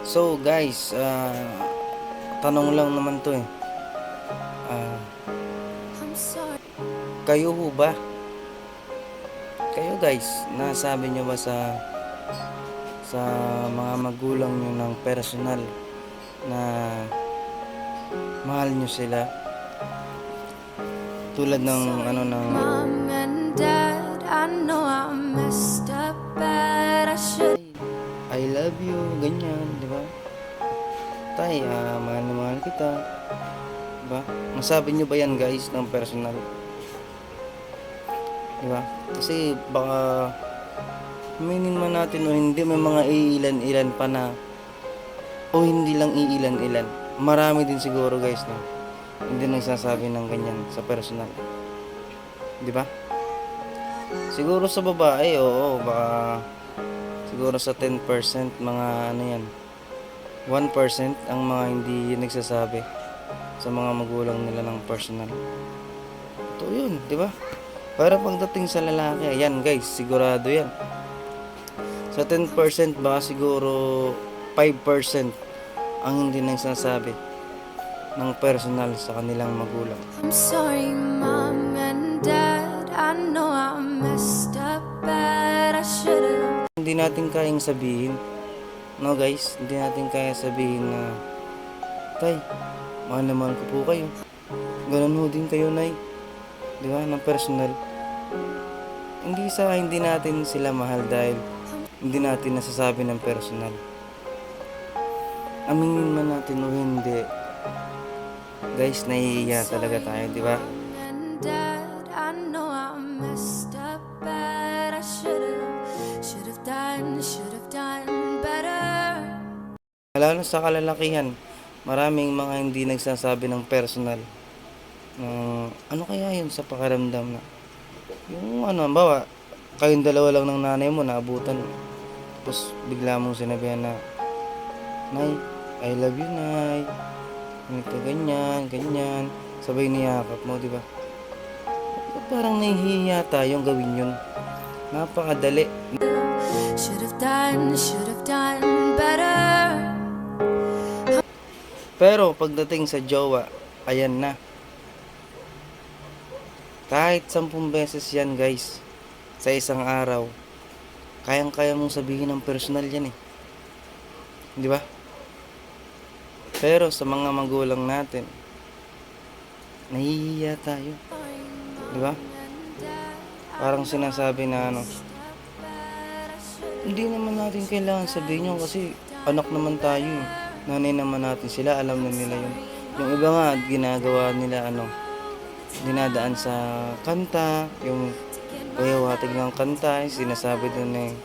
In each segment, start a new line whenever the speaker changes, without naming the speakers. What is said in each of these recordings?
So guys, tanong lang naman to eh. Ah, kayo ho ba? Kayo guys, nasabi nyo ba sa mga magulang nyo ng personal na mahal nyo sila? Tulad ng
Mom and Dad, I know I messed up bad. I should.
I love you, ganyan, di ba? Tay, mahal na mahal kita. Di ba? Nasabi nyo ba yan guys ng personal? Di ba? Kasi baka aminin man natin o hindi, may mga iilan-ilan pa na o hindi lang iilan-ilan. Marami din siguro guys na hindi nagsasabi ng ganyan sa personal. Di ba? Siguro sa babae, oo, baka siguro sa 10% mga ano yan. 1% ang mga hindi nagsasabi sa mga magulang nila ng personal. Ito yun, di ba? Para pagdating sa lalaki, ayan guys, sigurado yan. Sa 10% baka siguro 5% ang hindi nagsasabi ng personal sa kanilang magulang.
I'm sorry, Mom and Dad, I know I messed up bad. I should've.
Hindi natin kayang sabihin, no guys, hindi natin kaya sabihin na, tay, mahal na mahal ko po kayo. Ganun ho din kayo, nay. Di ba, ng personal. Hindi natin sila mahal dahil hindi natin nasasabi ng personal. Aminin man natin o hindi, guys, nahihiya talaga tayo, di ba?
Mom and Dad, I know I messed up bad. I should've done better.
Lalo sa kalalakihan, maraming mga hindi nagsasabi ng personal. Ano kaya yun sa pakiramdam na yung ano, bawa, kayong dalawa lang ng nanay mo naabutan mo. Tapos bigla mong sinabihan na, Nay, I love you, Nay. Ganito, ganyan, ganyan. Sabay niyakap mo, di ba? Ba't parang nahihiya tayong gawin yun? Napakadali.
Should've done better.
Pero pagdating sa jowa, ayan na. Kahit 10 beses yan guys, sa isang araw, kayang-kaya mong sabihin ng personal yan eh. Di ba? Pero sa mga magulang natin, nahihiya tayo. Di ba? Parang sinasabi na ano, hindi naman natin kailangan sabihin yun kasi anak naman tayo eh. Nanay naman natin sila, alam na nila yun. Yung iba nga, ginagawa nila ano, dinadaan sa kanta, yung payawatig ng kanta, sinasabi doon eh,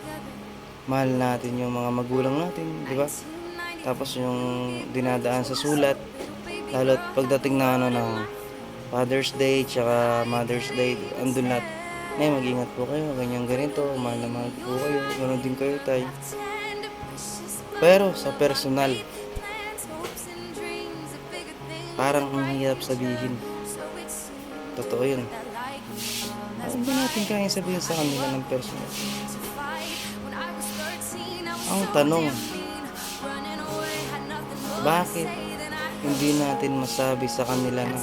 mahal natin yung mga magulang natin, di ba? Tapos yung dinadaan sa sulat, lalo't pagdating na ano ng Father's Day, tsaka Mother's Day, andun lahat, mag-ingat po kayo, ganyan ganito, mahal na mahal po kayo, ganoon din kayo tay. Pero sa personal, parang ang hirap sabihin. Totoo yun. Ano ba natin kaya sabihin sa kanila ng personal? Ang tanong, bakit hindi natin masabi sa kanila na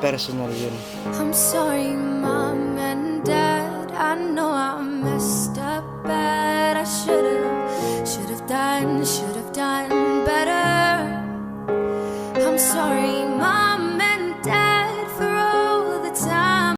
personal yun?
I'm sorry, Mom and Dad, I know I messed up bad. I should've done better. I'm sorry, Mom.